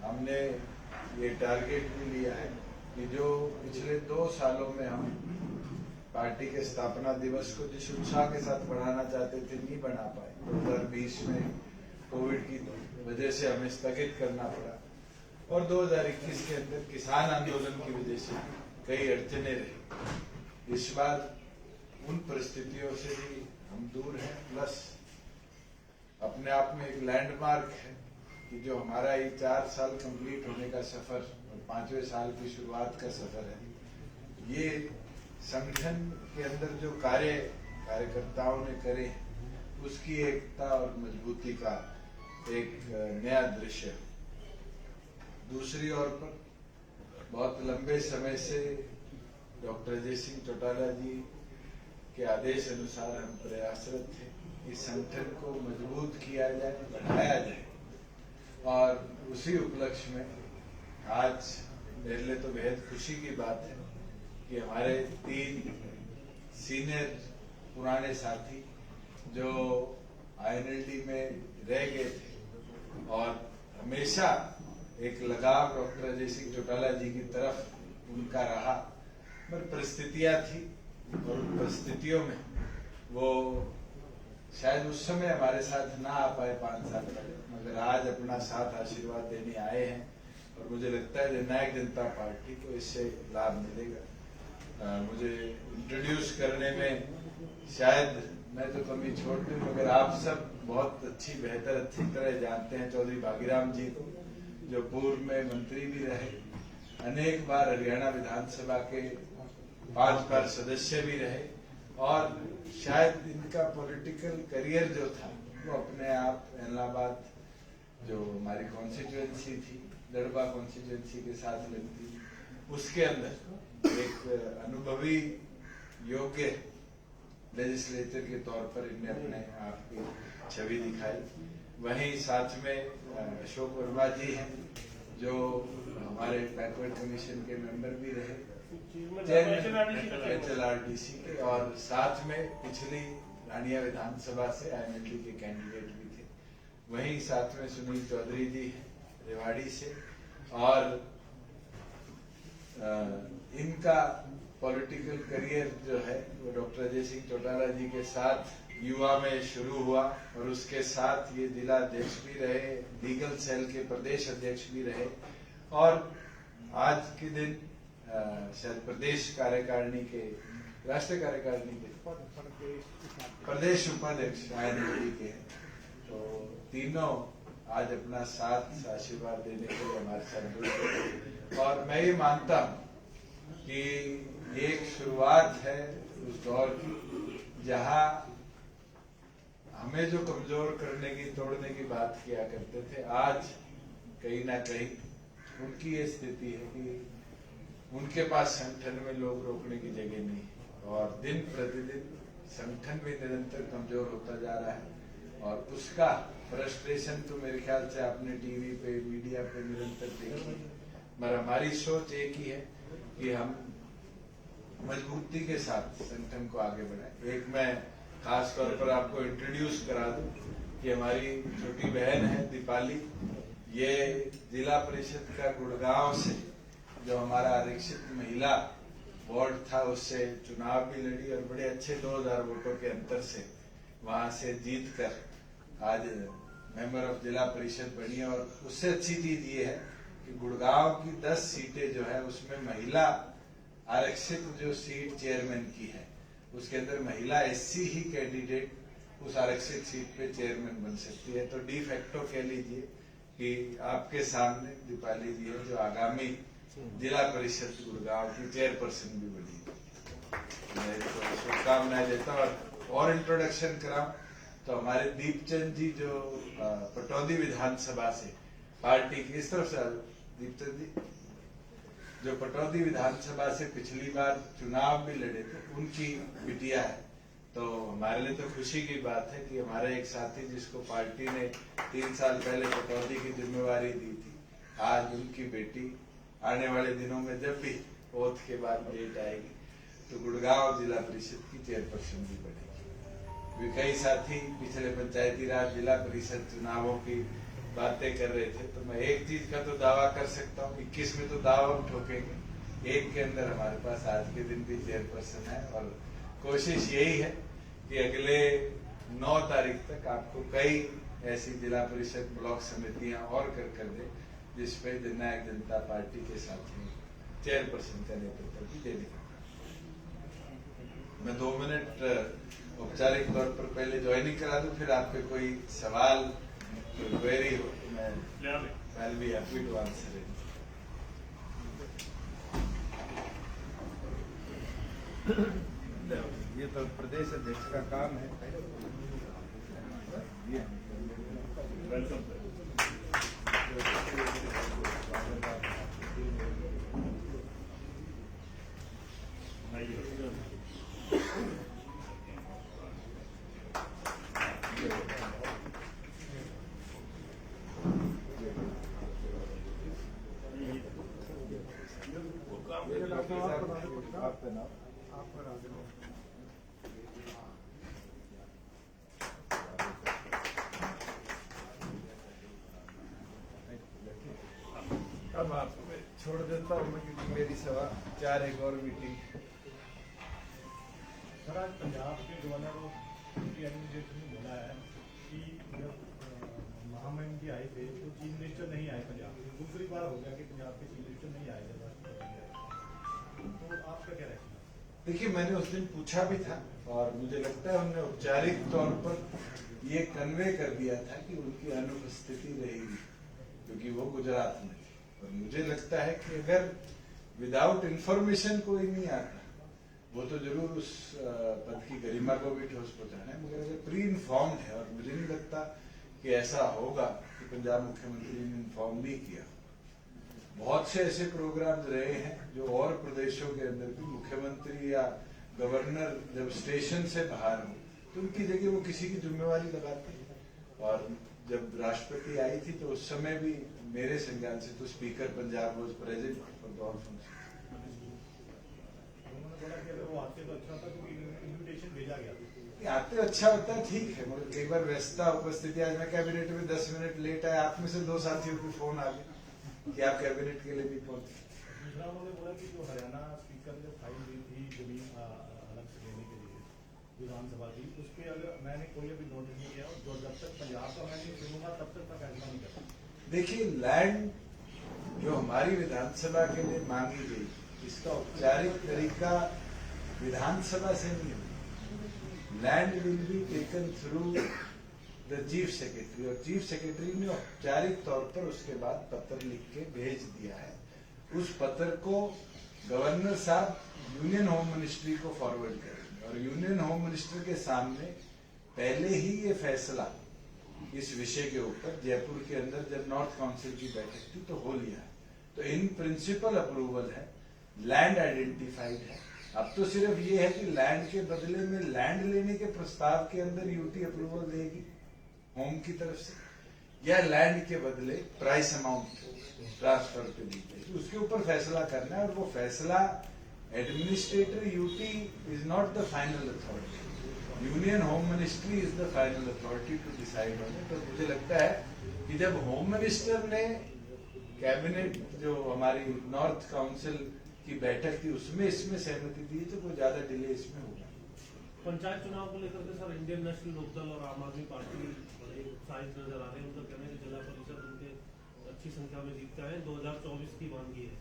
हमने ये टारगेट भी लिया है कि जो पिछले 2 सालों में हम पार्टी के स्थापना दिवस को जिस उत्साह के साथ बढ़ाना चाहते थे नहीं बना पाए। 2020 में कोविड की वजह से हमें स्थगित करना पड़ा और 2021 के अंदर किसान आंदोलन की वजह से कई अड़चने रही। इस बार उन परिस्थितियों से भी हम दूर हैं, प्लस अपने आप में एक लैंडमार्क है कि जो हमारा ये 4 साल कंप्लीट होने का सफर और 5वें साल की शुरुआत का सफर है, ये संगठन के अंदर जो कार्यकर्ताओं ने करे उसकी एकता और मजबूती का एक नया दृश्य। दूसरी ओर पर बहुत लंबे समय से डॉक्टर अजय सिंह चौटाला जी के आदेश अनुसार हम प्रयासरत थे कि संगठन को मजबूत किया जाए, बढ़ाया जाए, और उसी उपलक्ष्य में आज मेरे लिए तो बेहद खुशी की बात है कि हमारे 3 सीनियर पुराने साथी जो INLD में रह गए थे और हमेशा एक लगाव डॉक्टर अजय सिंह चौटाला जी की तरफ उनका रहा, पर परिस्थितियां थी और उन परिस्थितियों में वो शायद उस समय हमारे साथ ना आ पाए 5 साल पहले, मगर आज अपना साथ आशीर्वाद देने आए हैं और मुझे लगता है जननायक जनता पार्टी को इससे लाभ मिलेगा। मुझे इंट्रोड्यूस करने में शायद मैं तो कमी छोड़ दूं, मगर आप सब बहुत अच्छी तरह जानते हैं चौधरी भागीराम जी को, जो पूर्व में मंत्री भी रहे, अनेक बार हरियाणा विधानसभा के 5 बार सदस्य भी रहे, और शायद इनका पॉलिटिकल करियर जो था वो अपने आप इलाहाबाद जो हमारी कॉन्स्टिट्यूएंसी थी, दड़बा कॉन्स्टिट्यूएंसी के साथ लगती, उसके अंदर एक अनुभवी योग्य लेजिस्लेटर के तौर पर इनने अपने आप की छवि दिखाई। वहीं साथ में अशोक वर्मा जी हैं जो हमारे बैकवर्ड कमीशन के मेंबर भी रहे, HLRDC के, और साथ में पिछली रानिया विधानसभा से INLD के कैंडिडेट भी थे। वहीं साथ में सुनील चौधरी जी रेवाड़ी से, और इनका पॉलिटिकल करियर जो है वो डॉक्टर अजय सिंह चौटाला जी के साथ युवा में शुरू हुआ और उसके साथ ये जिला अध्यक्ष भी रहे, लीगल सेल के प्रदेश अध्यक्ष भी रहे, और आज के दिन शायद प्रदेश कार्यकारिणी के, राष्ट्रीय कार्यकारिणी के प्रदेश उपाध्यक्ष INLD के हैं। तो तीनों आज अपना साथ आशीर्वाद देने के लिए हमारे साथ जुड़े, और मैं ये मानता हूँ कि एक शुरुआत है उस दौर की जहाँ हमें जो कमजोर करने की, तोड़ने की बात किया करते थे, आज कहीं ना कहीं उनकी ये स्थिति है कि उनके पास संगठन में लोग रोकने की जगह नहीं है, और दिन प्रतिदिन संगठन भी निरंतर कमजोर होता जा रहा है, और उसका फ्रस्ट्रेशन तो मेरे ख्याल से आपने टीवी पे, मीडिया पे निरंतर देखी। मगर हमारी सोच एक ही है कि हम मजबूती के साथ संगठन को आगे बढ़ाएं। एक मैं खास तौर पर आपको इंट्रोड्यूस करा दूं कि हमारी छोटी बहन है दीपाली, ये जिला परिषद का गुड़गांव से जो हमारा आरक्षित महिला वार्ड था उससे चुनाव भी लड़ी और बड़े अच्छे 2000 वोटों के अंतर से वहां से जीत कर आज मेंबर ऑफ जिला परिषद बनी। और उससे अच्छी चीज ये है कि गुड़गांव की 10 सीटें जो है उसमें महिला आरक्षित जो सीट चेयरमैन की है उसके अंदर महिला SC ही कैंडिडेट उस आरक्षित सीट पे चेयरमैन बन सकती है। तो डी फैक्टो कह लीजिए कि आपके सामने दीपाली जी है जो आगामी जिला परिषद गुड़गांव की चेयरपर्सन भी बनी। मैं शुभकामनाएं देता हूँ और इंट्रोडक्शन कराऊं तो हमारे दीपचंद जी जो पटौदी विधानसभा से पार्टी की, इस तरफ से दीपचंद जी जो पटौदी विधानसभा से पिछली बार चुनाव भी लड़े थे, उनकी बिटिया है। तो हमारे लिए तो खुशी की बात है कि हमारे एक साथी जिसको पार्टी ने 3 साल पहले पटौदी की जिम्मेवारी दी थी, आज उनकी बेटी आने वाले दिनों में जब भी ओथ के बाद डेट आएगी तो गुड़गांव जिला परिषद की चेयरपर्सन भी बनेगी। कई साथी पिछले पंचायती राज जिला परिषद चुनावों की बातें कर रहे थे, तो मैं एक चीज का तो दावा कर सकता हूँ, 21 में तो दावा हम ठोकेंगे, एक के अंदर हमारे पास आज के दिन भी चेयरपर्सन है, और कोशिश यही है कि अगले 9 तारीख तक आपको कई ऐसी जिला परिषद ब्लॉक समितियां और कर दे जिसपे जननायक जनता पार्टी के साथी चेयरपर्सन का नेतृत्व भी देने का। मैं 2 मिनट औपचारिक तौर पर पहले ज्वाइनिंग करा दूं, फिर आपके कोई सवाल कोई क्वेरी हो तो मैं I'll be happy to answer it. ये तो प्रदेश अध्यक्ष का काम है। वेलकम। अब आप छोड़ देता हूँ मैं, क्योंकि मेरी सवा 4 एक और मीटिंग। सर, आज पंजाब के गवर्नर की एडमिनिस्ट्रेशन ने बोला है कि जब महामहिम जी आए थे तो चीफ मिनिस्टर नहीं आए पंजाब। दूसरी बार हो गया कि पंजाब के चीफ मिनिस्टर नहीं आए, तो आपका क्या रहेगा? देखिए, मैंने उस दिन पूछा भी था, और मुझे लगता है उन्होंने औपचारिक तौर पर ये कन्वे कर दिया था कि उनकी अनुपस्थिति रहेगी, क्योंकि वो गुजरात में थे। और मुझे लगता है कि अगर विदाउट इंफॉर्मेशन कोई नहीं आता, वो तो जरूर उस पद की गरिमा को भी ठोस पहुंचाना है, मगर अगर प्री इन्फॉर्म्ड है, और मुझे नहीं लगता कि ऐसा होगा कि पंजाब मुख्यमंत्री ने इन्फॉर्म नहीं किया। बहुत से ऐसे प्रोग्राम्स रहे हैं जो और प्रदेशों के अंदर भी मुख्यमंत्री या गवर्नर जब स्टेशन से बाहर हो तो उनकी जगह वो किसी की जिम्मेवारी लगाते हैं। और जब राष्ट्रपति आई थी तो उस समय भी मेरे संज्ञान से तो speaker Punjab was present for the all function. उन्होंने बोला कि अगर वो आते तो अच्छा था, क्योंकि इन्विटेशन भेजा गया था। आते अच्छा होता है, ठीक है, मगर कई बार व्यस्तता उपस्थिति। आज मैं कैबिनेट में 10 मिनट लेट आया, आप में से 2 साथियों के फोन आ गए कि आप कैबिनेट के लिए नहीं पहुंचे। दूसरा उन्होंने बोला कि जो हरियाणा स्पीकर ने फाइल दी थी जमीन अलग से देने के लिए विधानसभा की, उस पर अगर मैंने कोई अभी नोटिस नहीं किया, और जब तक पंजाब का मैं नहीं सुनूंगा तब तक मैं फैसला नहीं करता। देखिए, लैंड जो हमारी विधानसभा के लिए मांगी गई, इसका औपचारिक तरीका विधानसभा से नहीं है। Land will be taken through the chief secretary, और चीफ सेक्रेटरी ने औपचारिक तौर पर उसके बाद पत्र लिख के भेज दिया है। उस पत्र को गवर्नर साहब यूनियन होम मिनिस्ट्री को फॉरवर्ड करेंगे, और यूनियन होम मिनिस्टर के सामने पहले ही ये फैसला इस विषय के ऊपर जयपुर के अंदर जब नॉर्थ काउंसिल की बैठक थी तो हो लिया है। तो इन प्रिंसिपल अप्रूवल है, लैंड आइडेंटिफाइड है। अब तो सिर्फ ये है कि लैंड के बदले में लैंड लेने के प्रस्ताव के अंदर यूटी अप्रूवल देगी होम की तरफ से, या लैंड के बदले प्राइस अमाउंट ट्रांसफर पे दी जाएगी, उसके ऊपर फैसला करना है। और वो फैसला administrator, UT is not the final authority, union home ministry is the final authority to decide on it. तो मुझे लगता है कि जब होम मिनिस्टर ने कैबिनेट जो हमारी नॉर्थ काउंसिल की बैठक थी उसमें इसमें सहमति दी, तो कोई ज्यादा डिले इसमें होगा। पंचायत चुनाव को लेकर के सर इंडियन नेशनल लोकदल और आम आदमी पार्टी बड़े उत्साहित नजर आ रहे हैं। उनका कहना है कि जिला परिषद उनके अच्छी संख्या में जीतता है, 2024 की मांगी है।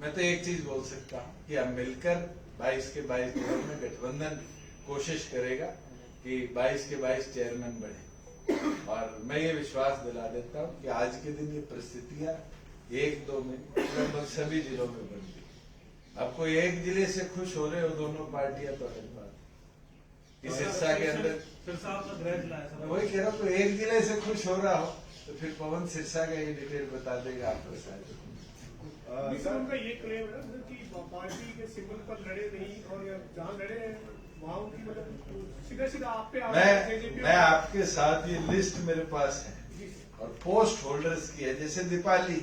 मैं तो एक चीज बोल सकता हूँ कि हम मिलकर 22 के 22 जिलों में गठबंधन कोशिश करेगा कि 22 के 22 चेयरमैन बढ़े। और मैं ये विश्वास दिला देता हूँ कि आज के दिन ये परिस्थितियां 1-2 में लगभग सभी जिलों में बन गई। अब कोई एक जिले से खुश हो रहे हो दोनों पार्टियां तो अलग बात। इस हिस्सा के अंदर सिरसा का ग्रैंड लाया सर, वही कह रहा हूँ, तो एक जिले से खुश हो रहा हो तो फिर पवन सिरसा का ये डिटेल बता देगा आपको शायद। सर, उनका ये क्लेम है ना कि पार्टी के सिंबल पर लड़े नहीं, और जहाँ लड़े वहाँ उनकी मतलब सीधा सीधा आप पे मैं आपके साथ ये लिस्ट मेरे पास है और पोस्ट होल्डर्स की है। जैसे दीपाली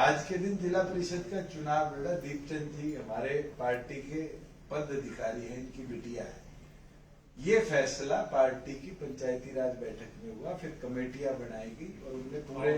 आज के दिन जिला परिषद का चुनाव लड़ा, दीपचंद जी हमारे पार्टी के पद अधिकारी हैं, इनकी बिटिया है। ये फैसला पार्टी की पंचायती राज बैठक में हुआ, फिर कमेटियां बनाएगी और उनने पूरे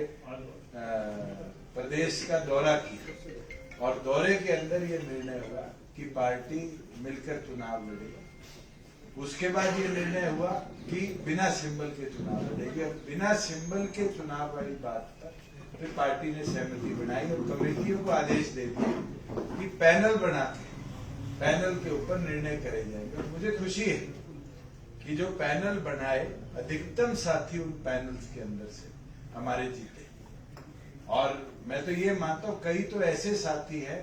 प्रदेश का दौरा किया और दौरे के अंदर ये निर्णय हुआ कि पार्टी मिलकर चुनाव लड़ेगी। उसके बाद ये निर्णय हुआ कि बिना सिंबल के चुनाव लड़ेगी और बिना सिंबल के चुनाव वाली बात पर फिर पार्टी ने सहमति बनाई और कमेटियों को आदेश दे दिया कि पैनल बना के पैनल के ऊपर निर्णय करे जाएंगे। और मुझे खुशी है कि जो पैनल बनाए अधिकतम साथी उन पैनल्स के अंदर से हमारे जीते। और मैं तो ये मानता हूँ कई तो ऐसे साथी हैं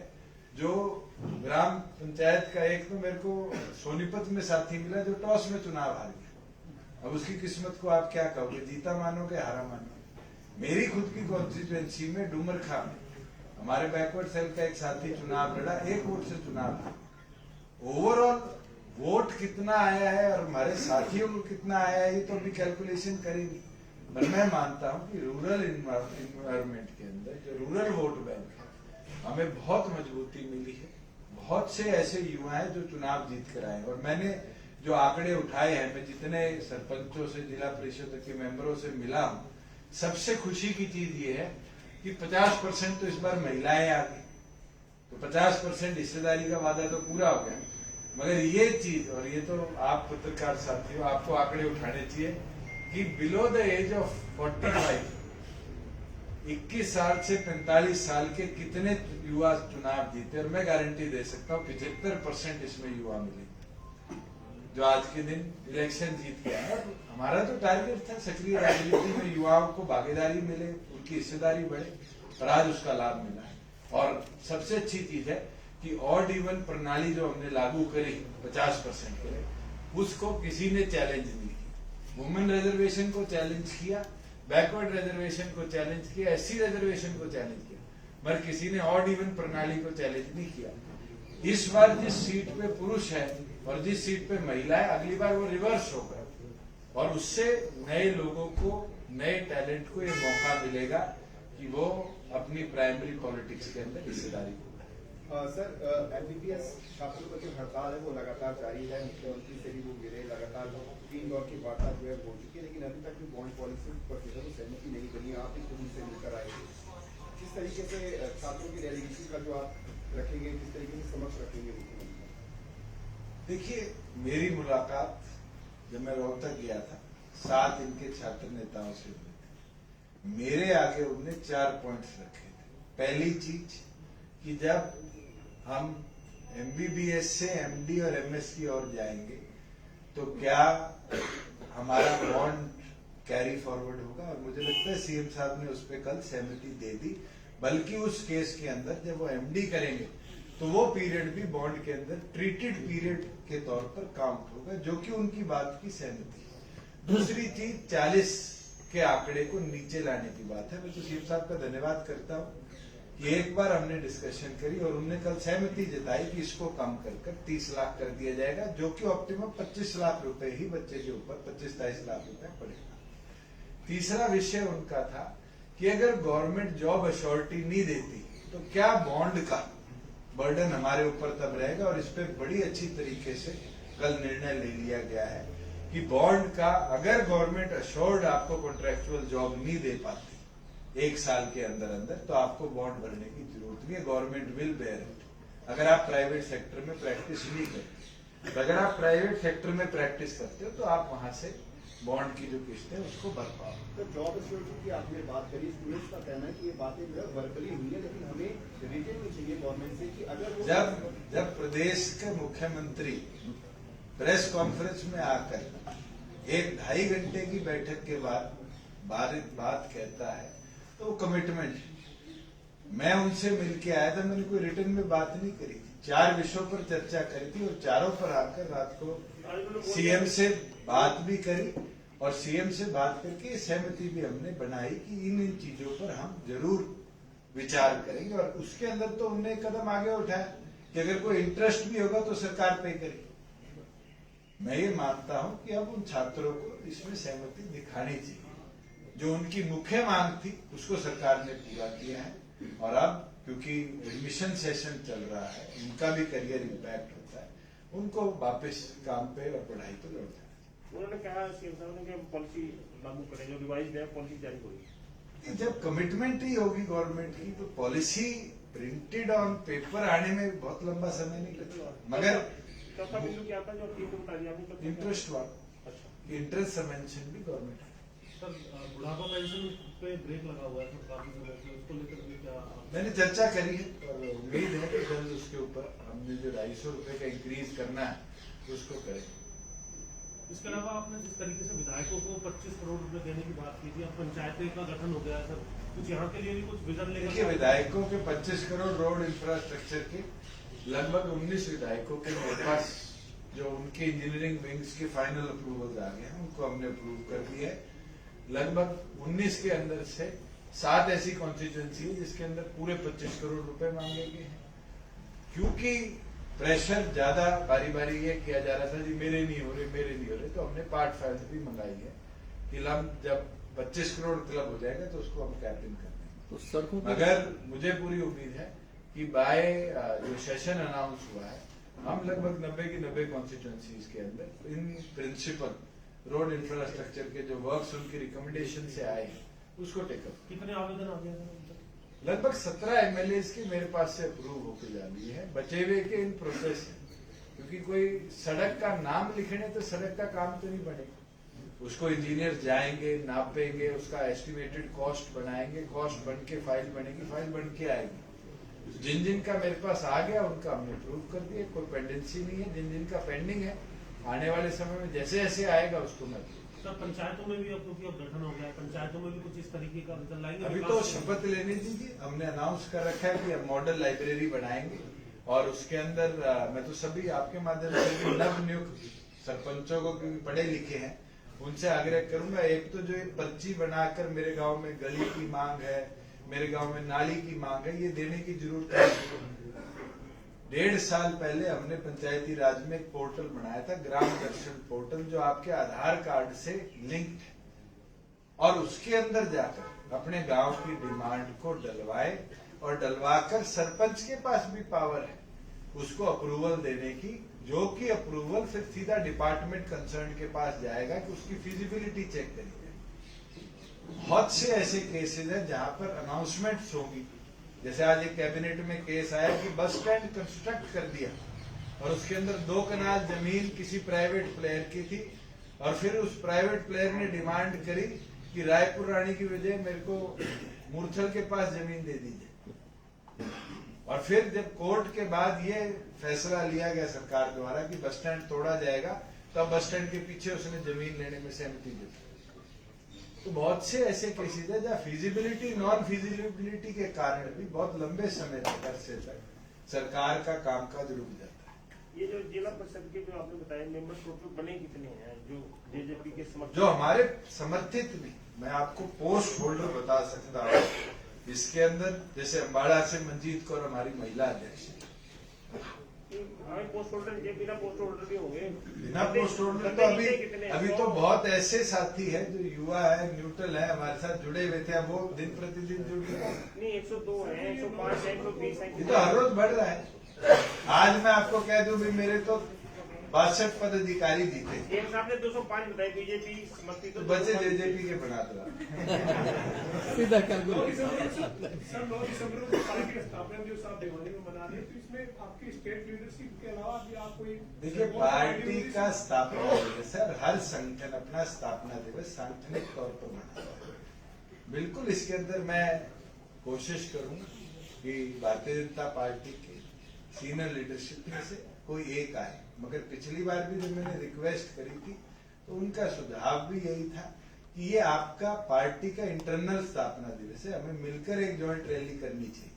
जो ग्राम पंचायत का, एक तो मेरे को सोनीपत में साथी मिला जो टॉस में चुनाव हार गया। अब उसकी किस्मत को आप क्या कहोगे, जीता मानोगे हारा मानोगे। मेरी खुद की कॉन्स्टिट्यूएंसी में डूमरखा में हमारे बैकवर्ड सेल का एक साथी चुनाव लड़ा, 1 वोट से चुनाव लड़ा। ओवरऑल वोट कितना आया है और हमारे साथियों को कितना आया है ये तो अभी कैलकुलेशन करेंगे, पर मैं मानता हूं कि रूरल इन्वायरमेंट के अंदर जो रूरल वोट बैंक है हमें बहुत मजबूती मिली है। बहुत से ऐसे युवा हैं जो चुनाव जीत कर आए और मैंने जो आंकड़े उठाए हैं, मैं जितने सरपंचों से, जिला परिषद के मेंबरों से मिला हूं, सबसे खुशी की चीज ये है कि 50% तो इस बार महिलाएं आ गई, तो 50% हिस्सेदारी का वादा तो पूरा हो गया। मगर ये चीज, और ये तो आप पत्रकार साथियों आपको आंकड़े उठाने चाहिए कि बिलो द एज ऑफ 45 21 साल से 45 साल के कितने युवा चुनाव जीते, और मैं गारंटी दे सकता हूँ 75% इसमें युवा मिले जो आज के दिन इलेक्शन जीत के आए। हमारा तो टारगेट था सक्रिय राजनीति में युवाओं को भागीदारी मिले, उनकी हिस्सेदारी बढ़े, और आज उसका लाभ मिला है। और सबसे अच्छी चीज है कि ऑड इवन प्रणाली जो हमने लागू करी 50% के लिए, उसको किसी ने चैलेंज नहीं किया। वुमेन रिजर्वेशन को चैलेंज किया, बैकवर्ड रिजर्वेशन को चैलेंज किया, एससी रिजर्वेशन को चैलेंज किया, मगर किसी ने ऑड इवन प्रणाली को चैलेंज नहीं किया। इस बार जिस सीट पे पुरुष है और जिस सीट पे महिला है, अगली बार वो रिवर्स होगा और उससे नए लोगों को, नए टैलेंट को ये मौका मिलेगा कि वो अपनी प्राइमरी पॉलिटिक्स के अंदर हिस्सेदारी को। सर, एमबीबीएस छात्रों का जो हड़ताल है वो लगातार जारी है। मुख्यमंत्री से भी वो गिरे, लगातार 3 दौर की वार्ता जो है हो चुकी है, लेकिन अभी तक जो बॉन्ड पॉलिसी पर जो है वो सहमति नहीं बनी। आप भी खुद उनसे मिलकर आए थे, किस तरीके से छात्रों की डेलीगेशन का जो आप रखेंगे, किस तरीके से समक्ष रखेंगे मुख्यमंत्री? देखिए, मेरी मुलाकात जब मैं रोहतक गया था 7 इनके छात्र नेताओं से हुई थी। मेरे आगे उन्होंने 4 पॉइंट्स रखे थे। पहली चीज कि जब हम एमबीबीएस से एमडी और एमएस की ओर जाएंगे तो क्या हमारा बॉन्ड कैरी फॉरवर्ड होगा, और मुझे लगता है सीएम साहब ने उस पर कल सहमति दे दी। बल्कि उस केस के अंदर जब वो एमडी करेंगे तो वो पीरियड भी बॉन्ड के अंदर ट्रीटेड पीरियड के तौर पर काउंट होगा, जो कि उनकी बात की सहमति। दूसरी चीज 40 के आंकड़े को नीचे लाने की बात है। मैं तो सीएम साहब का धन्यवाद करता हूँ कि एक बार हमने डिस्कशन करी और उन्होंने कल सहमति जताई कि इसको कम कर 30 लाख कर दिया जाएगा, जो कि ऑप्टिमम 25 लाख रुपए ही बच्चे के ऊपर 25-23 लाख रुपए पड़ेगा। तीसरा विषय उनका था कि अगर गवर्नमेंट जॉब अश्योरिटी नहीं देती तो क्या बॉन्ड का बर्डन हमारे ऊपर तब रहेगा, और इस पर बड़ी अच्छी तरीके से कल निर्णय ले लिया गया है कि बॉन्ड का, अगर गवर्नमेंट अश्योर्ड आपको कॉन्ट्रेक्चुअल जॉब नहीं दे पाती 1 साल के अंदर अंदर, तो आपको बॉन्ड भरने की जरूरत नहीं है, गवर्नमेंट विल बेयर इट। अगर आप प्राइवेट सेक्टर में प्रैक्टिस नहीं करते, तो अगर आप प्राइवेट सेक्टर में प्रैक्टिस करते हो तो आप वहां से बॉन्ड की जो किस्त है उसको भर पाओ। तो जॉब अश्योरिटी की आपने बात करी, स्टूडेंट्स का कहना है कि ये बातें जो है वर्बली हुई है, लेकिन हमें रिटन में चाहिए गवर्नमेंट से कि अगर जब प्रदेश के मुख्यमंत्री प्रेस कॉन्फ्रेंस में आकर 1-2.5 घंटे की बैठक के बाद बात कहता है तो वो कमिटमेंट। मैं उनसे मिलके आया था, मैंने कोई रिटर्न में बात नहीं करी थी, 4 विषयों पर चर्चा करी थी और चारों पर आकर रात को सीएम से बात भी करी और सीएम से बात करके सहमति भी हमने बनाई कि इन चीजों पर हम जरूर विचार करेंगे। और उसके अंदर तो उन्होंने कदम आगे उठाया कि अगर कोई इंटरेस्ट भी होगा तो सरकार पे करेगी। मैं ये मानता हूं कि अब उन छात्रों को इसमें सहमति दिखानी चाहिए। जो उनकी मुख्य मांग थी उसको सरकार ने पूरा किया है, और अब क्योंकि एडमिशन सेशन चल रहा है, उनका भी करियर इम्पैक्ट होता है, उनको वापस काम पे और पढ़ाई पे लौट जाना। उन्होंने कहा सीएम साहब ने कि पॉलिसी लागू करें, जो रिवाइज है पॉलिसी जारी होगी। जब कमिटमेंट ही होगी गवर्नमेंट की तो पॉलिसी प्रिंटेड ऑन पेपर आने में बहुत लंबा समय नहीं लगता, मगर चौथा बिंदु क्या था जो टीम को बता दिया आपने? इंटरेस्ट वाला, अच्छा, इंटरेस्ट सबवेंशन भी गवर्नमेंट। सर बुढ़ापा पेंशन पे ब्रेक लगा हुआ है सर काफी समय से, उसको लेकर भी क्या मैंने चर्चा करी है और उम्मीद है कि जल्द उसके ऊपर हमने जो 250 रुपए का इंक्रीज करना है उसको करेंगे। इसके अलावा आपने जिस तरीके से विधायकों को 25 करोड़ रुपए देने की बात की थी, अब पंचायतें का गठन हो गया है सर, कुछ यहाँ के लिए भी कुछ विजन देखिए, लेकर विधायकों के 25 करोड़ रोड इंफ्रास्ट्रक्चर के लगभग 19 विधायकों के मेरे पास जो उनके इंजीनियरिंग विंग्स के फाइनल अप्रूवल आ गए हैं, उनको हमने अप्रूव कर दिया है। लगभग 19 के अंदर से 7 ऐसी कॉन्स्टिट्यूएंसी है जिसके अंदर पूरे 25 करोड़ रुपए मांगे गए हैं, क्योंकि प्रेशर ज्यादा बारी बारी ये किया जा रहा था जी मेरे नहीं हो रहे, तो हमने पार्ट फाइल्स भी मंगाई है कि जब 25 करोड़ क्लब हो जाएगा तो उसको हम कैप इन कर देंगे। तो सड़कों पर मगर मुझे पूरी उम्मीद है कि बाय जो सेशन अनाउंस हुआ है, हम लगभग 90 की 90 कॉन्स्टिट्यूएंसीज के अंदर इन प्रिंसिपल रोड इंफ्रास्ट्रक्चर के जो वर्क्स उनकी रिकमेंडेशन से आए हैं उसको टेकअप। कितने आवेदन आ गए हैं उन तक? लगभग 17 एमएलए के मेरे पास से अप्रूव होके जा रही है, बचे हुए के इन प्रोसेस है, क्योंकि कोई सड़क का नाम लिखने तो सड़क का काम तो नहीं बनेगा, उसको इंजीनियर जाएंगे, नापेंगे, उसका एस्टिमेटेड कॉस्ट बनाएंगे, कॉस्ट बन के फाइल बनेगी, फाइल बन के आएगी। जिन जिन का मेरे पास आ गया उनका हमने अप्रूव कर दिया, कोई पेंडेंसी नहीं है। जिन जिन का पेंडिंग है आने वाले समय में जैसे जैसे आएगा उसको मैं सर पंचायतों में भी अब क्योंकि अब गठन हो गया है, पंचायतों में भी कुछ इस तरीके का रिजल्ट लाएंगे? अभी तो शपथ लेने दीजिए, हमने अनाउंस कर रखा है कि हम मॉडल लाइब्रेरी बनाएंगे और उसके अंदर मैं तो सभी आपके माध्यम से भी नव नियुक्त सरपंचों को भी पढ़े लिखे हैं उनसे आग्रह करूंगा, एक तो जो ये पर्ची बनाकर मेरे गांव में गली की मांग है, मेरे गांव में नाली की मांग है, ये देने की जरूरत है। 1.5 साल पहले हमने पंचायती राज में एक पोर्टल बनाया था, ग्राम दर्शन पोर्टल, जो आपके आधार कार्ड से लिंक्ड है, और उसके अंदर जाकर अपने गांव की डिमांड को डलवाए और डलवाकर सरपंच के पास भी पावर है उसको अप्रूवल देने की, जो कि अप्रूवल फिर सीधा डिपार्टमेंट कंसर्न के पास जाएगा कि उसकी फिजिबिलिटी चेक करी जाए। बहुत से ऐसे केसेस हैं जहां पर अनाउंसमेंट्स होगी, जैसे आज एक कैबिनेट में केस आया कि बस स्टैंड कंस्ट्रक्ट कर दिया और उसके अंदर 2 कनाल जमीन किसी प्राइवेट प्लेयर की थी और फिर उस प्राइवेट प्लेयर ने डिमांड करी कि रायपुर रानी की वजह मेरे को मूर्छल के पास जमीन दे दीजिए, और फिर जब कोर्ट के बाद ये फैसला लिया गया सरकार द्वारा कि बस स्टैंड तोड़ा जाएगा, तब बस स्टैंड के पीछे उसने जमीन लेने में सहमति दी। तो बहुत से ऐसे केसेज है जहाँ फिजिबिलिटी नॉन फिजिबिलिटी के कारण भी बहुत लंबे समय तक अरसे तक सरकार का कामकाज रुक जाता है। ये जो जिला परिषद के जो आपने बताया मेंबर टोटल बने कितने हैं जो जेजेपी के समर्थक? जो हमारे समर्थित भी, मैं आपको पोस्ट होल्डर बता सकता हूँ, इसके अंदर जैसे अम्बाड़ा से मंजीत कौर हमारी महिला अध्यक्ष है, पोस्ट होल्डर ये बिना पोस्ट होल्डर भी होंगे? बिना पोस्ट होल्डर तो अभी तो बहुत ऐसे साथी है जो युवा है, न्यूट्रल है, हमारे साथ जुड़े हुए थे, अब वो दिन प्रतिदिन जुड़ रहे हैं। नहीं 102 है, 105 है, 120 है, ये तो हर रोज बढ़ रहा है। आज मैं आपको कह दूं भी मेरे तो 62 पदाधिकारी जीते, एक साहब ने 205 बताए, बीजेपी समर्थित तो बच्चे जेजेपी के बना दो। सीधा क्या 9 दिसंबर को पार्टी का स्थापना दिवस आप भिवानी में मना रहे हैं, तो इसमें आपकी स्टेट लीडरशिप के अलावा भी आप कोई? देखिए, पार्टी का स्थापना दिवस है, हर संगठन अपना स्थापना दिवस सांगठनिक तौर पर मनाता है। बिल्कुल इसके अंदर मैं कोशिश करूंगा कि भारतीय जनता पार्टी के सीनियर लीडरशिप में से कोई एक आए, मगर पिछली बार भी जब मैंने रिक्वेस्ट करी थी तो उनका सुझाव भी यही था कि ये आपका पार्टी का इंटरनल स्थापना दिवस है, हमें मिलकर एक जॉइंट रैली करनी चाहिए,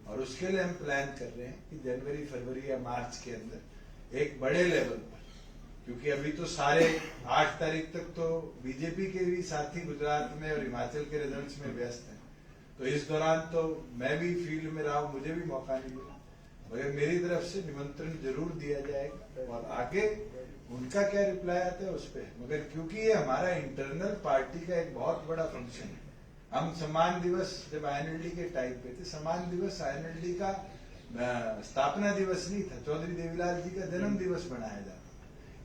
और उसके लिए हम प्लान कर रहे हैं कि जनवरी फरवरी या मार्च के अंदर एक बड़े लेवल पर, क्योंकि अभी तो सारे 8 तारीख तक तो बीजेपी के भी साथी गुजरात में और हिमाचल के रिजल्ट्स में व्यस्त हैं, तो इस दौरान तो मैं भी फील्ड में रहा हूं, मुझे भी मौका नहीं मिला, मगर मेरी तरफ से निमंत्रण जरूर दिया जाएगा और आगे उनका क्या रिप्लाई आता है उस पर, मगर क्योंकि ये हमारा इंटरनल पार्टी का एक बहुत बड़ा फंक्शन है। हम सम्मान दिवस जब आईएनएलडी के टाइम पे थे, सम्मान दिवस आईएनएलडी का स्थापना दिवस नहीं था, चौधरी देवीलाल जी का जन्म दिवस मनाया जाता,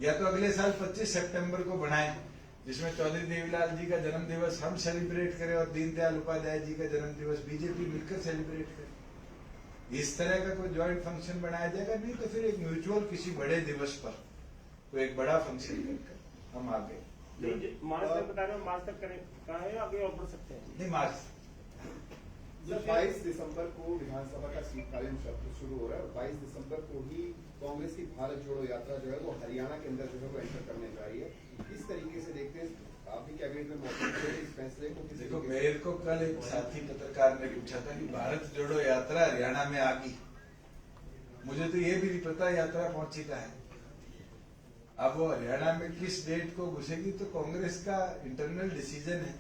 या तो अगले साल 25 सितंबर को बनाएं, जिसमें चौधरी देवीलाल जी का जन्म दिवस हम सेलिब्रेट करें और दीनदयाल उपाध्याय जी का जन्म दिवस बीजेपी मिलकर सेलिब्रेट करे। इस तरह का कोई ज्वाइंट फंक्शन बनाया जाएगा, नहीं तो फिर एक म्यूचुअल किसी बड़े दिवस पर कोई एक बड़ा फंक्शन करके हम आगे मार्च तक बता रहे हो, मार्च तक करें कहा है, आगे और बढ़ सकते हैं। नहीं मार्च 22 दिसंबर को विधानसभा का शीतकालीन सत्र शुरू हो रहा है और 22 दिसंबर को ही कांग्रेस की भारत जोड़ो यात्रा जो है वो हरियाणा के अंदर जो है वो एंटर करने जा रही है। इस तरीके से देखते हैं आप भी कैबिनेट में मौजूद थे, इस फैसले को किस देखो, तरीके से- मेरे को कल एक साथी पत्रकार ने पूछा था कि भारत जोड़ो यात्रा हरियाणा में आ गई। मुझे तो ये भी नहीं पता यात्रा पहुंची कहाँ है। अब वो हरियाणा में किस डेट को घुसेगी तो कांग्रेस का इंटरनल डिसीजन है,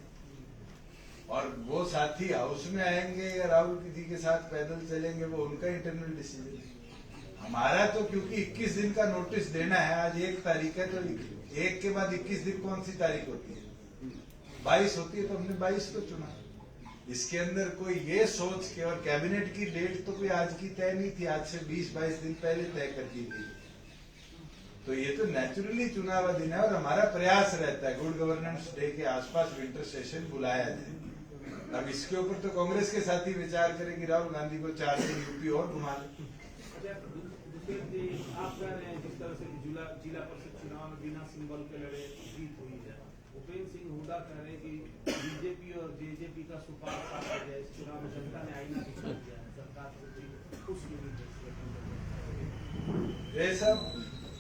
और वो साथी हाउस में आएंगे या राहुल जी के साथ पैदल चलेंगे वो उनका इंटरनल डिसीजन है। हमारा तो क्योंकि 21 दिन का नोटिस देना है, आज 1 तारीख है, तो 1 के बाद 21 दिन कौन सी तारीख होती है? 22 होती है, तो हमने 22 को चुना। इसके अंदर कोई ये सोच के, और कैबिनेट की डेट तो कोई आज की तय नहीं थी, आज से 20-22 दिन पहले तय कर दी गई। तो ये तो नेचुरली चुना हुआ दिन है, और हमारा प्रयास रहता है गुड गवर्नेंस डे के आसपास विंटर सेशन बुलाया जाए। अब इसके ऊपर तो कांग्रेस के साथ ही विचार करें कि राहुल गांधी को 4 दिन यूपी और घुमा ले। आप कह रहे हैं जिस तरह से जिला परिषद चुनाव में बिना सिंबल के लड़े जीत हुई है, भूपेंद्र सिंह हुड्डा कह रहे हैं कि बीजेपी और जेजेपी का सुपार है, इस चुनाव में जनता ने आईना दिखा दिया है सरकार को खुश नहीं। ये सब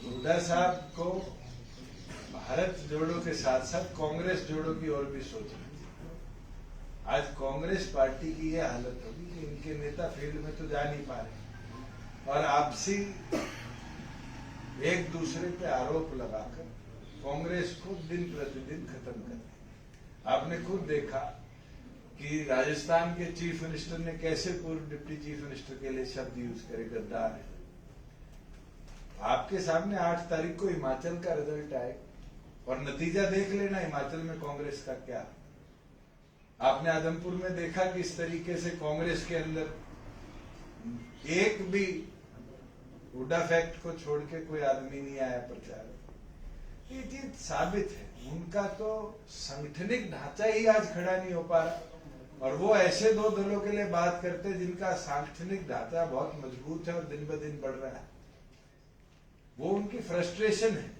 हुड्डा साहब को भारत जोड़ो के साथ साथ कांग्रेस जोड़ो की ओर भी सोचना चाहिए। आज कांग्रेस पार्टी की ये हालत होगी कि इनके नेता फील्ड में तो जा नहीं पा रहे, और आपसी एक दूसरे पे आरोप लगाकर कांग्रेस को दिन प्रतिदिन खत्म कर रहे। आपने खुद देखा कि राजस्थान के चीफ मिनिस्टर ने कैसे पूर्व डिप्टी चीफ मिनिस्टर के लिए शब्द यूज करे, गद्दार है। आपके सामने 8 तारीख को हिमाचल का रिजल्ट आए और नतीजा देख लेना हिमाचल में कांग्रेस का क्या। आपने आदमपुर में देखा कि इस तरीके से कांग्रेस के अंदर एक भी हुड्डा फैक्ट को छोड़ के कोई आदमी नहीं आया प्रचार। ये चीज साबित है उनका तो संगठनिक ढांचा ही आज खड़ा नहीं हो पा रहा, और वो ऐसे 2 दलों के लिए बात करते जिनका सांगठनिक ढांचा बहुत मजबूत है और दिन ब दिन बढ़ रहा है। वो उनकी फ्रस्ट्रेशन है,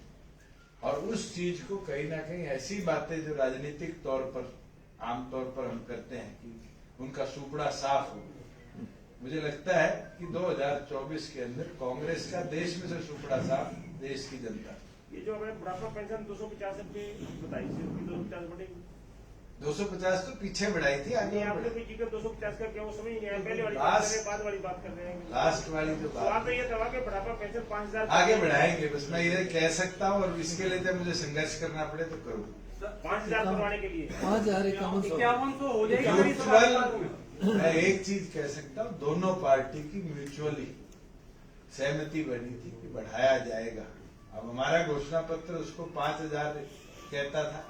और उस चीज को कहीं ना कहीं ऐसी बातें जो राजनीतिक तौर पर आमतौर पर हम करते हैं कि उनका सुपड़ा साफ हो, मुझे लगता है कि 2024 के अंदर कांग्रेस का देश में से सुपड़ा साफ देश की जनता। ये जो हमें बुढ़ापा पेंशन 250 रुपए बताई थी, 250 बढ़ेगी। 250 तो पीछे बढ़ाई थी, आगे नहीं, और आपने बढ़ाई। कोई जिक्र 250 का क्या वो समझ नहीं आया, पहले वाली लास्ट- बात कर रहे हैं, बाद वाली बात कर रहे हैं। लास्ट वाली जो तो आप बात तो ये दवा के बुढ़ापा पेंशन 5000 आगे बढ़ाएंगे, बस मैं ये कह सकता हूँ, और इसके लिए जब मुझे संघर्ष करना पड़े तो करूँ। 5000 करवाने के लिए 5100 हो म्यूचुअल, मैं एक चीज कह सकता हूँ, दोनों पार्टी की म्यूचुअली सहमति बनी थी कि बढ़ाया जाएगा। अब हमारा घोषणा पत्र उसको 5000 कहता था,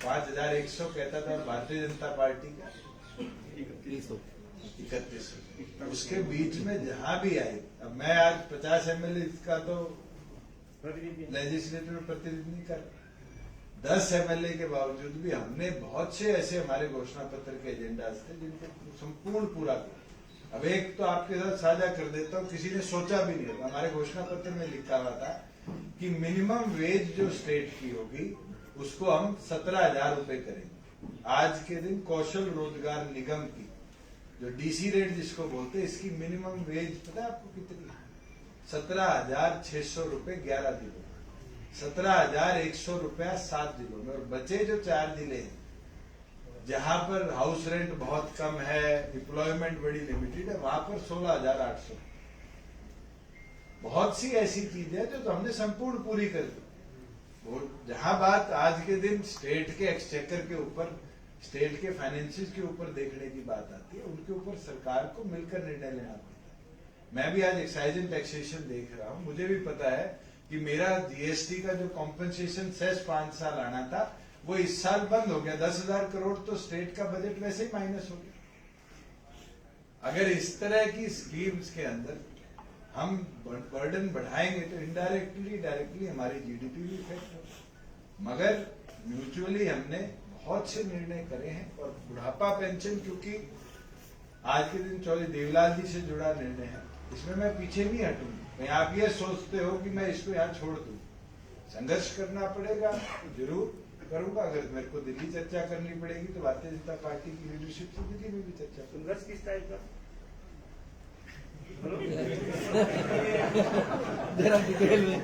5100 कहता था, भारतीय जनता पार्टी का 3100। उसके बीच में जहां भी आई, अब मैं आज 50 MLA का तो प्रतिनिधि लेजिस्लेटिव में प्रतिनिधि नहीं कर, 10 MLA के बावजूद भी हमने बहुत से ऐसे हमारे घोषणा पत्र के एजेंडाज थे जिनको संपूर्ण पूरा किया। अब एक तो आपके साथ साझा कर देता हूँ, किसी ने सोचा भी नहीं होगा, हमारे घोषणा पत्र में लिखा हुआ था कि मिनिमम वेज जो स्टेट की होगी उसको हम 17,000 रुपए करेंगे। आज के दिन कौशल रोजगार निगम की जो DC रेट जिसको बोलते हैं, इसकी मिनिमम वेज पता है आपको कितनी? 17,600 रुपए 11 दिनों, 17,100 रुपया 7 जिलों में, और बचे जो 4 जिले हैं जहां पर हाउस रेंट बहुत कम है, एम्प्लॉयमेंट बड़ी लिमिटेड है, वहां पर 16,800। बहुत सी ऐसी चीजें हैं जो हमने संपूर्ण पूरी कर दी। वो जहां बात आज के दिन स्टेट के एक्सचेकर के ऊपर, स्टेट के फाइनेंसिस के ऊपर देखने की बात आती है, उनके ऊपर सरकार को मिलकर निर्णय लेना पड़ता है। मैं भी आज एक्साइज एंड टैक्सेशन देख रहा हूं, मुझे भी पता है कि मेरा GST का जो कॉम्पनसेशन सेस 5 साल आना था वो इस साल बंद हो गया। 10,000 करोड़ तो स्टेट का बजट वैसे ही माइनस हो गया। अगर इस तरह की स्कीम्स के अंदर हम बर्डन बढ़ाएंगे तो इनडायरेक्टली डायरेक्टली हमारी जीडीपी भी इफेक्ट होगा। मगर म्यूचुअली हमने बहुत से निर्णय करे हैं और बुढ़ापा पेंशन क्योंकि आज के दिन चौधरी देवलाल जी से जुड़ा निर्णय है, इसमें मैं पीछे नहीं हटूंगा। कहीं आप ये सोचते हो कि मैं इसको यहाँ छोड़ दूं, संघर्ष करना पड़ेगा, जरूर करूंगा। अगर मेरे को दिल्ली चर्चा करनी पड़ेगी तो भारतीय जनता पार्टी की लीडरशिप से दिल्ली में भी चर्चा करूंगा। संघर्ष किस टाइप का? जरा डिटेल में।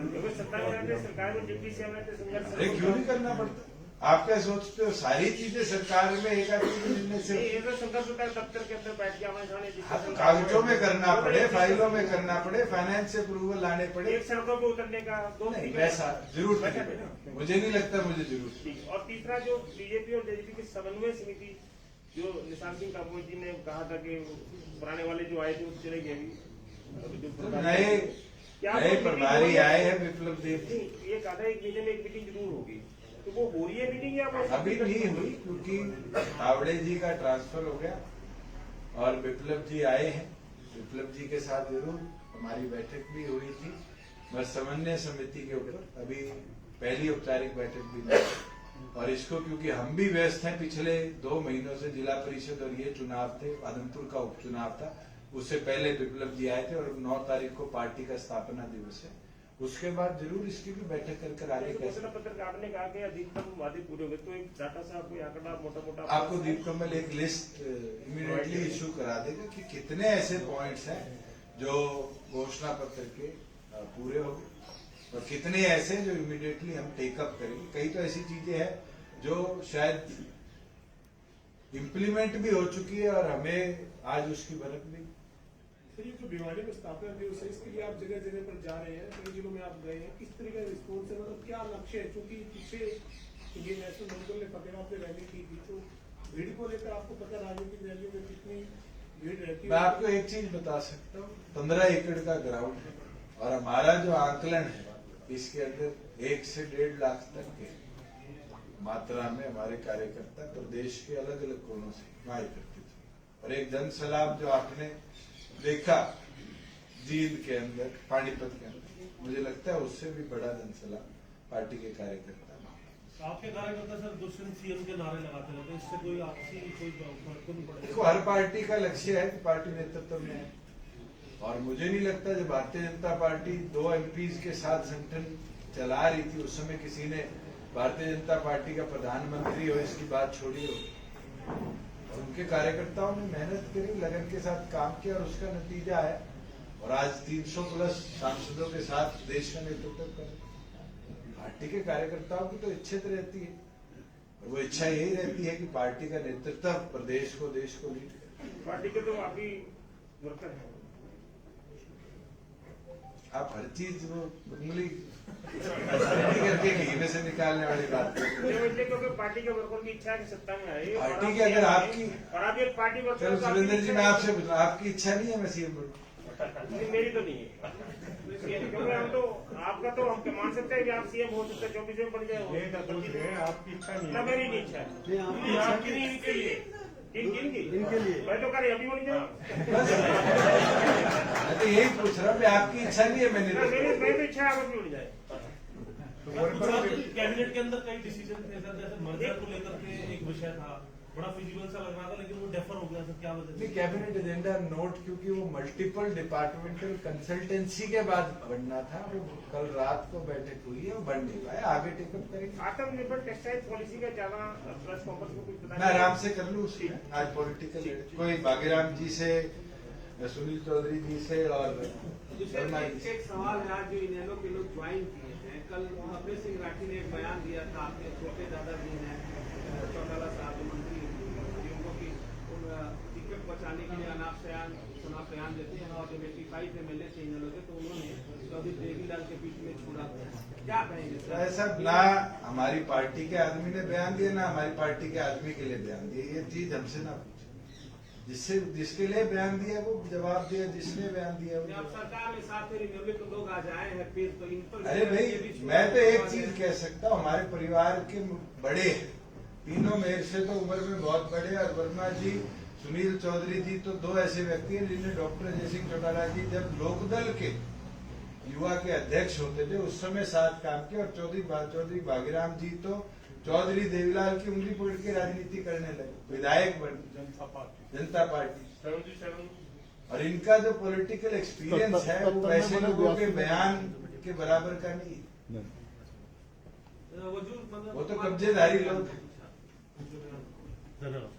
क्योंकि सत्ता में रहते सरकार में डिप्टी सीएम रहते संघर्ष अरे क्यों नहीं करना पड़ता? आप क्या सोचते हो सारी चीजें सरकार में एक आदमी के निर्णय से? ये तो संघर्ष होता है दफ्तर के अंदर बैठ के हमारे सामने हाँ, तो कागजों में करना पड़े, फाइलों में करना पड़े, फाइनेंस से अप्रूवल लाने पड़े। एक सड़कों पे उतरने का नहीं वैसा जरूर नहीं, मुझे नहीं लगता मुझे जरूर। ठीक। और तीसरा जो बीजेपी और जेजेपी की समन्वय समिति जो निशान सिंह काबोज जी ने कहा था कि पुराने वाले जो आए थे वो चले गए अभी तो नए प्रभारी आए हैं विप्लव देव जी। ये कहा था एक महीने में एक मीटिंग जरूर होगी, तो वो हो रही है मीटिंग या अभी नहीं हुई क्योंकि तावड़े जी का ट्रांसफर हो गया और विप्लव जी आए हैं। विप्लव जी के साथ जरूर हमारी बैठक भी हुई थी, बस समन्वय समिति के ऊपर अभी पहली औपचारिक बैठक भी नहीं। और इसको क्योंकि हम भी व्यस्त हैं, पिछले 2 महीनों से जिला परिषद और ये चुनाव थे, आदमपुर का उपचुनाव था, उससे पहले विप्लव जी आए थे और 9 तारीख को पार्टी का स्थापना दिवस है। उसके बाद जरूर इसकी भी बैठक कर आगे घोषणा पत्र का आपने कहा कि अधिकतम वादे पूरे हो गए, तो एक डाटा सा कोई आंकड़ा मोटा मोटा आपको दीप कमल एक लिस्ट इमीडिएटली इशू करा देगा कि कितने ऐसे पॉइंट्स हैं जो घोषणा पत्र के पूरे हो गए और कितने ऐसे जो इमीडिएटली हम टेकअप करेंगे। कई तो ऐसी चीजें हैं जो शायद इम्प्लीमेंट भी हो चुकी है और हमें आज उसकी भनक नहीं। सर, ये जो भिवानी में स्थापना दिवस है, इसके लिए आप जगह जगह पर जा रहे हैं, कई जिलों में आप गए हैं, किस तरह का रिस्पॉन्स है, मतलब क्या लक्ष्य है? क्योंकि पीछे ये नेशनल मंगल ने फतेहाबाद में रैली की थी, तो भीड़ को लेकर आपको पता राजनीतिक रैलियों में कितनी भीड़ रहती है? मैं आपको एक चीज बता सकता हूँ, 15 एकड़ का ग्राउंड है और हमारा जो आकलन है इसके अंदर 1 से 1.5 लाख तक के मात्रा में हमारे कार्यकर्ता प्रदेश के अलग अलग कोनों से वहाँ एकत्रित हुए। और एक जन सलाब जो आपने देखा जींद के अंदर, पानीपत के अंदर, मुझे लगता है उससे भी बड़ा जनसलाह पार्टी के कार्यकर्ता। आपके कार्यकर्ता सर दुष्यंत सीएम के नारे लगाते रहते हैं, इससे कोई आपसी कोई फर्क नहीं पड़ेगा? देखो हर पार्टी का लक्ष्य है कि पार्टी नेतृत्व में है और मुझे नहीं लगता जब भारतीय जनता पार्टी 2 एमपीज के साथ संगठन चला रही थी उस समय किसी ने भारतीय जनता पार्टी का प्रधानमंत्री हो इसकी बात छोड़ी हो। और उनके कार्यकर्ताओं ने मेहनत करी, लगन के साथ काम किया और उसका नतीजा है। और आज 300 प्लस सांसदों के साथ देश का नेतृत्व कर पार्टी के कार्यकर्ताओं की तो इच्छा रहती है और वो इच्छा यही रहती है कि पार्टी का नेतृत्व प्रदेश को, देश को लीड करे। पार्टी के तो आप ही वर्कर हैं। आप हर चीज वो उंगली करके घी में से निकालने वाली बात इसलिए क्योंकि पार्टी के वर्कर की इच्छा है कि सत्ता में आए। पार्टी की अगर आपकी और आप एक पार्टी वर्कर, चलो सुरेंद्र जी मैं आपसे पूछ रहा हूँ, आपकी इच्छा नहीं है मैं सीएम बनूं? मेरी तो नहीं है, क्योंकि हम तो आपका तो हम मान सकते हैं कि आप सीएम हो सकते हैं, 24 में बन जाए, आपकी इच्छा नहीं ना मेरी नहीं इच्छा है। आपकी नहीं, इनके लिए इनके लिए मैं तो कर अभी बन जाए। मैं तो यही पूछ रहा हूँ, आपकी इच्छा नहीं है मैंने मेरी तो इच्छा है आप अभी बन जाए। कैबिनेट के अंदर कई डिसीजन थे सर, जैसे मर्जर को लेकर के एक विषय था, बड़ा फिजिबल सा लग रहा था लेकिन वो डेफर हो गया सर, क्या वजह नहीं कैबिनेट एजेंडा नोट क्योंकि वो मल्टीपल डिपार्टमेंटल कंसल्टेंसी के बाद बनना था, वो कल रात को बैठक हुई है, वो बन नहीं पाया, आगे टेकअप करेंगे। आत्मनिर्भर टेक्सटाइल पॉलिसी का ज्यादा प्रेस कॉन्फ्रेंस में कुछ मैं बताया? आराम से कर लूँ उसमें, आज पॉलिटिकल कोई बागीराम जी से, सुनील चौधरी जी से और शर्मा जी से। एक सवाल है, आज जो इनेलो के लोग ज्वाइन किए हैं, कल कपिल सिंह राठी ने एक बयान दिया था, आपके छोटे दादाजी ने चौटाला साहब जो मंत्री उनको की टिकट बचाने के लिए चुनाव बयान देते हैं और जब 85 MLA थे इनेलो के तो उन्होंने चौधरी देवीलाल के बीच में छोड़ा। क्या कहेंगे ऐसा ना हमारी पार्टी के आदमी ने बयान दिया ना हमारी पार्टी के आदमी के लिए बयान दिया, ये चीज हमसे ना पूछे। जिसके लिए बयान दिया वो जवाब दिया, जिसने बयान दिया वो। अब सरकार में साथ में नियमित लोग आ जाए हैं फिर तो इन पर अरे भाई मैं तो एक चीज कह सकता हूँ, हमारे परिवार के बड़े तीनों मेरे से तो उम्र में बहुत बड़े और वर्मा जी सुनील चौधरी जी तो दो ऐसे व्यक्ति हैं जिन्हें डॉक्टर अजय सिंह चौटाला जी जब लोकदल के युवा के अध्यक्ष होते थे उस समय साथ काम किया, और चौधरी भागीराम जी तो चौधरी देवीलाल की उंगली पकड़ के राजनीति करने लगे, विधायक बने जनता पार्टी। और इनका जो पॉलिटिकल एक्सपीरियंस है वो वैसे लोगों के बयान के बराबर का नहीं है। वजूद मतलब वो तो कब्जेदारी लोग हैं। धन्यवाद।